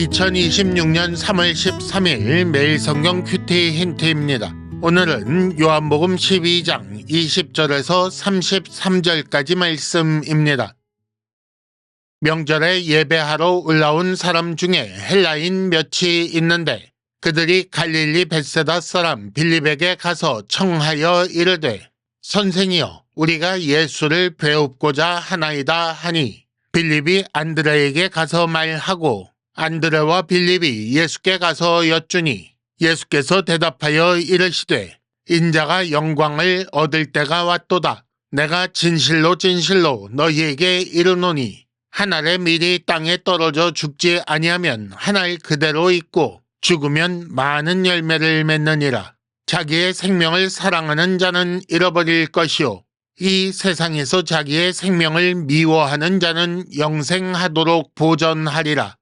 2026년 3월 13일 매일 성경 큐티 힌트입니다. 오늘은 요한복음 12장 20절에서 33절까지 말씀입니다. 명절에 예배하러 올라온 사람 중에 헬라인 몇이 있는데 그들이 갈릴리 벳세다 사람 빌립에게 가서 청하여 이르되 선생이여 우리가 예수를 배웁고자 하나이다 하니 빌립이 안드레에게 가서 말하고 안드레와 빌립이 예수께 가서 여쭈니 예수께서 대답하여 이르시되 인자가 영광을 얻을 때가 왔도다. 내가 진실로 진실로 너희에게 이르노니 한 알의 밀이 땅에 떨어져 죽지 아니하면 한 알 그대로 있고 죽으면 많은 열매를 맺느니라. 자기의 생명을 사랑하는 자는 잃어버릴 것이요 이 세상에서 자기의 생명을 미워하는 자는 영생하도록 보전하리라.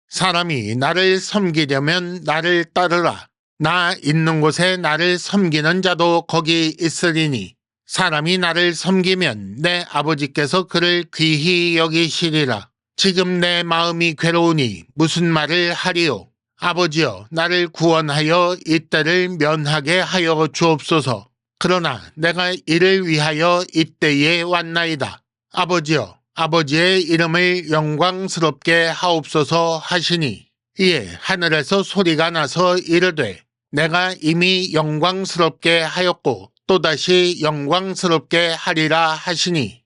사람이 나를 섬기려면 나를 따르라. 나 있는 곳에 나를 섬기는 자도 거기 있으리니 사람이 나를 섬기면 내 아버지께서 그를 귀히 여기시리라. 지금 내 마음이 괴로우니 무슨 말을 하리요. 아버지여 나를 구원하여 이 때를 면하게 하여 주옵소서. 그러나 내가 이를 위하여 이때에 왔나이다. 아버지여 아버지의 이름을 영광스럽게 하옵소서 하시니 이에 하늘에서 소리가 나서 이르되 내가 이미 영광스럽게 하였고 또다시 영광스럽게 하리라 하시니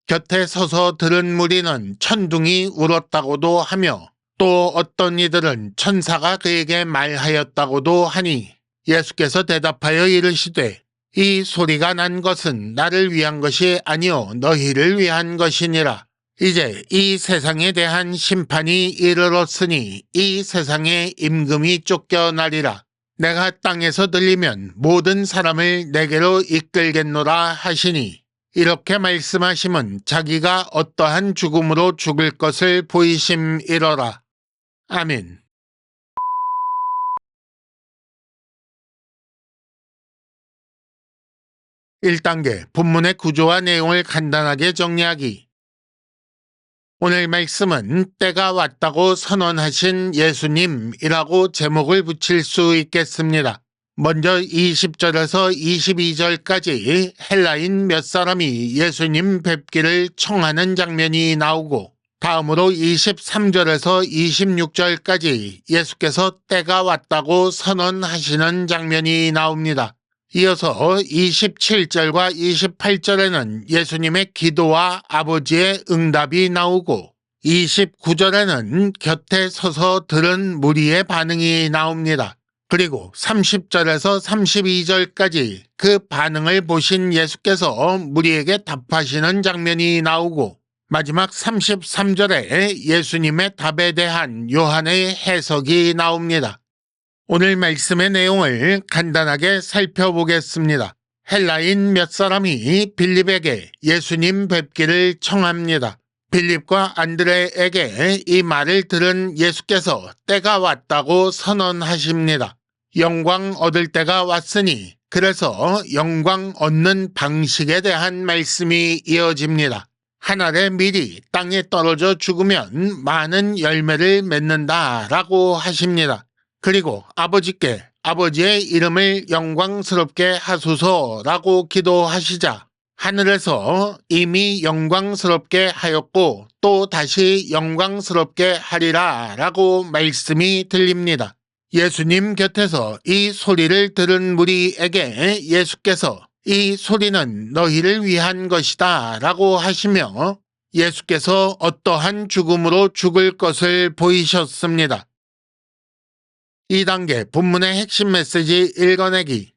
곁에 서서 들은 무리는 천둥이 울었다고도 하며 또 어떤 이들은 천사가 그에게 말하였다고도 하니 예수께서 대답하여 이르시되 이 소리가 난 것은 나를 위한 것이 아니요 너희를 위한 것이니라. 이제 이 세상에 대한 심판이 이르렀으니 이 세상의 임금이 쫓겨나리라. 내가 땅에서 들리면 모든 사람을 내게로 이끌겠노라 하시니 이렇게 말씀하심은 자기가 어떠한 죽음으로 죽을 것을 보이심이러라. 아멘. 1단계 본문의 구조와 내용을 간단하게 정리하기. 오늘 말씀은 때가 왔다고 선언하신 예수님이라고 제목을 붙일 수 있겠습니다. 먼저 20절에서 22절까지 헬라인 몇 사람이 예수님 뵙기를 청하는 장면이 나오고 다음으로 23절에서 26절까지 예수께서 때가 왔다고 선언하시는 장면이 나옵니다. 이어서 27절과 28절에는 예수님의 기도와 아버지의 응답이 나오고 29절에는 곁에 서서 들은 무리의 반응이 나옵니다. 그리고 30절에서 32절까지 그 반응을 보신 예수께서 무리에게 답하시는 장면이 나오고 마지막 33절에 예수님의 답에 대한 요한의 해석이 나옵니다. 오늘 말씀의 내용을 간단하게 살펴보겠습니다. 헬라인 몇 사람이 빌립에게 예수님 뵙기를 청합니다. 빌립과 안드레에게 이 말을 들은 예수께서 때가 왔다고 선언하십니다. 영광 얻을 때가 왔으니 그래서 영광 얻는 방식에 대한 말씀이 이어집니다. 한 알의 밀이 땅에 떨어져 죽으면 많은 열매를 맺는다라고 하십니다. 그리고 아버지께 아버지의 이름을 영광스럽게 하소서라고 기도하시자 하늘에서 이미 영광스럽게 하였고 또 다시 영광스럽게 하리라 라고 말씀이 들립니다. 예수님 곁에서 이 소리를 들은 무리에게 예수께서 이 소리는 너희를 위한 것이다 라고 하시며 예수께서 어떠한 죽음으로 죽을 것을 보이셨습니다. 2단계 본문의 핵심 메시지 읽어내기.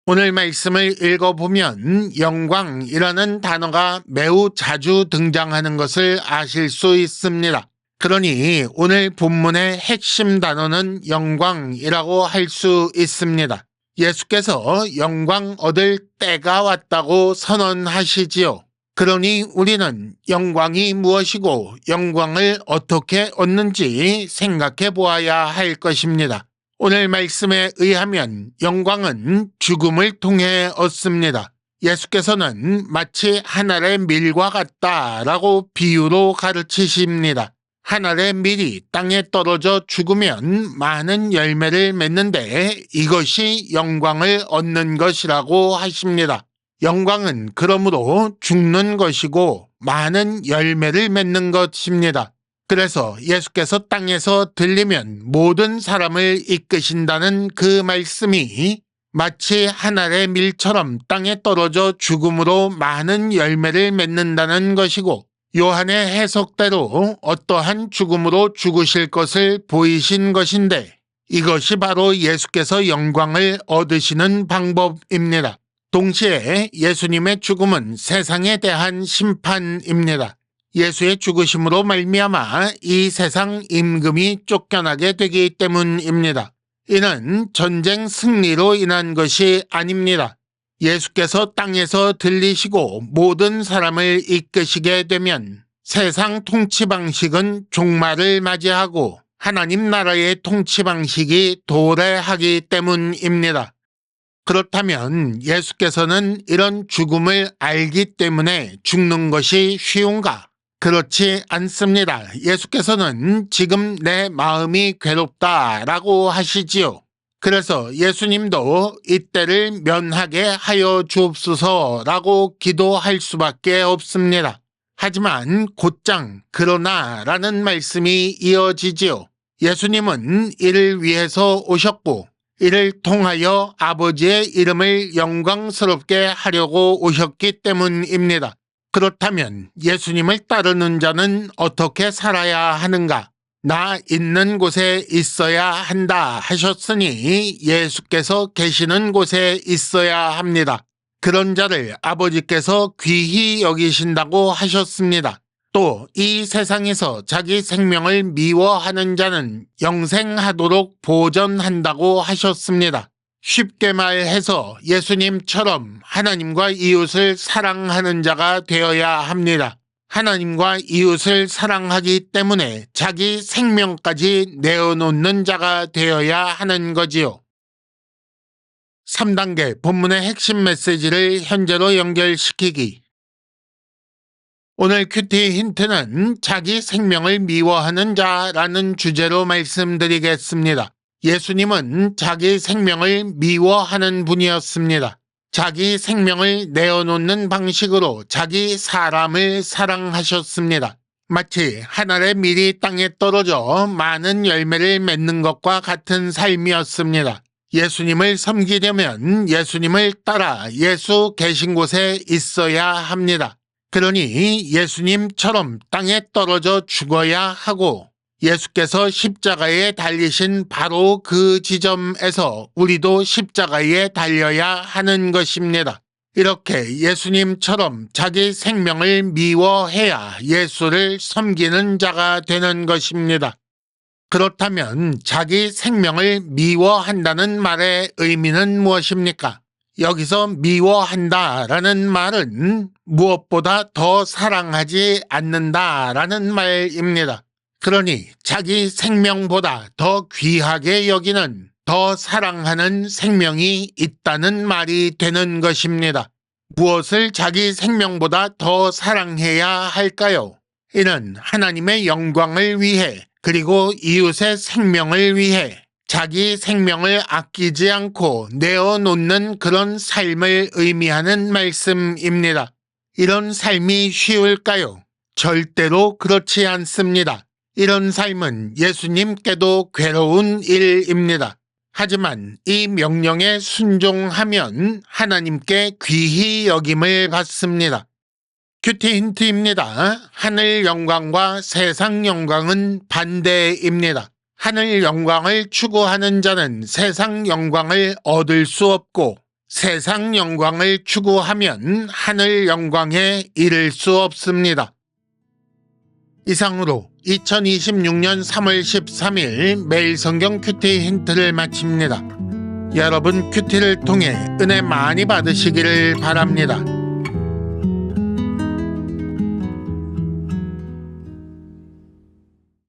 오늘 말씀을 읽어보면 영광이라는 단어가 매우 자주 등장하는 것을 아실 수 있습니다. 그러니 오늘 본문의 핵심 단어는 영광이라고 할 수 있습니다. 예수께서 영광 얻을 때가 왔다고 선언하시지요. 그러니 우리는 영광이 무엇이고 영광을 어떻게 얻는지 생각해 보아야 할 것입니다. 오늘 말씀에 의하면 영광은 죽음을 통해 얻습니다. 예수께서는 마치 한 알의 밀과 같다라고 비유로 가르치십니다. 한 알의 밀이 땅에 떨어져 죽으면 많은 열매를 맺는데 이것이 영광을 얻는 것이라고 하십니다. 영광은 그러므로 죽는 것이고 많은 열매를 맺는 것입니다. 그래서 예수께서 땅에서 들리면 모든 사람을 이끄신다는 그 말씀이 마치 한 알의 밀처럼 땅에 떨어져 죽음으로 많은 열매를 맺는다는 것이고, 요한의 해석대로 어떠한 죽음으로 죽으실 것을 보이신 것인데, 이것이 바로 예수께서 영광을 얻으시는 방법입니다. 동시에 예수님의 죽음은 세상에 대한 심판입니다. 예수의 죽으심으로 말미암아 이 세상 임금이 쫓겨나게 되기 때문입니다. 이는 전쟁 승리로 인한 것이 아닙니다. 예수께서 땅에서 들리시고 모든 사람을 이끄시게 되면 세상 통치 방식은 종말을 맞이하고 하나님 나라의 통치 방식이 도래하기 때문입니다. 그렇다면 예수께서는 이런 죽음을 알기 때문에 죽는 것이 쉬운가? 그렇지 않습니다. 예수께서는 지금 내 마음이 괴롭다라고 하시지요. 그래서 예수님도 이때를 면하게 하여 주옵소서라고 기도할 수밖에 없습니다. 하지만 곧장 그러나라는 말씀이 이어지지요. 예수님은 이를 위해서 오셨고 이를 통하여 아버지의 이름을 영광스럽게 하려고 오셨기 때문입니다. 그렇다면 예수님을 따르는 자는 어떻게 살아야 하는가? 나 있는 곳에 있어야 한다 하셨으니 예수께서 계시는 곳에 있어야 합니다. 그런 자를 아버지께서 귀히 여기신다고 하셨습니다. 또 이 세상에서 자기 생명을 미워하는 자는 영생하도록 보전한다고 하셨습니다. 쉽게 말해서 예수님처럼 하나님과 이웃을 사랑하는 자가 되어야 합니다. 하나님과 이웃을 사랑하기 때문에 자기 생명까지 내어놓는 자가 되어야 하는 거지요. 3단계 본문의 핵심 메시지를 현재로 연결시키기. 오늘 큐티 힌트는 자기 생명을 미워하는 자라는 주제로 말씀드리겠습니다. 예수님은 자기 생명을 미워하는 분이었습니다. 자기 생명을 내어놓는 방식으로 자기 사람을 사랑하셨습니다. 마치 한 알의 밀이 땅에 떨어져 많은 열매를 맺는 것과 같은 삶이었습니다. 예수님을 섬기려면 예수님을 따라 예수 계신 곳에 있어야 합니다. 그러니 예수님처럼 땅에 떨어져 죽어야 하고 예수께서 십자가에 달리신 바로 그 지점에서 우리도 십자가에 달려야 하는 것입니다. 이렇게 예수님처럼 자기 생명을 미워해야 예수를 섬기는 자가 되는 것입니다. 그렇다면 자기 생명을 미워한다는 말의 의미는 무엇입니까? 여기서 미워한다라는 말은 무엇보다 더 사랑하지 않는다라는 말입니다. 그러니 자기 생명보다 더 귀하게 여기는, 더 사랑하는 생명이 있다는 말이 되는 것입니다. 무엇을 자기 생명보다 더 사랑해야 할까요? 이는 하나님의 영광을 위해, 그리고 이웃의 생명을 위해 자기 생명을 아끼지 않고 내어놓는 그런 삶을 의미하는 말씀입니다. 이런 삶이 쉬울까요? 절대로 그렇지 않습니다. 이런 삶은 예수님께도 괴로운 일입니다. 하지만 이 명령에 순종하면 하나님께 귀히 여김을 받습니다. 큐티 힌트입니다. 하늘 영광과 세상 영광은 반대입니다. 하늘 영광을 추구하는 자는 세상 영광을 얻을 수 없고, 세상 영광을 추구하면 하늘 영광에 이를 수 없습니다. 이상으로 2026년 3월 13일 매일 성경 큐티 힌트를 마칩니다. 여러분 큐티를 통해 은혜 많이 받으시기를 바랍니다.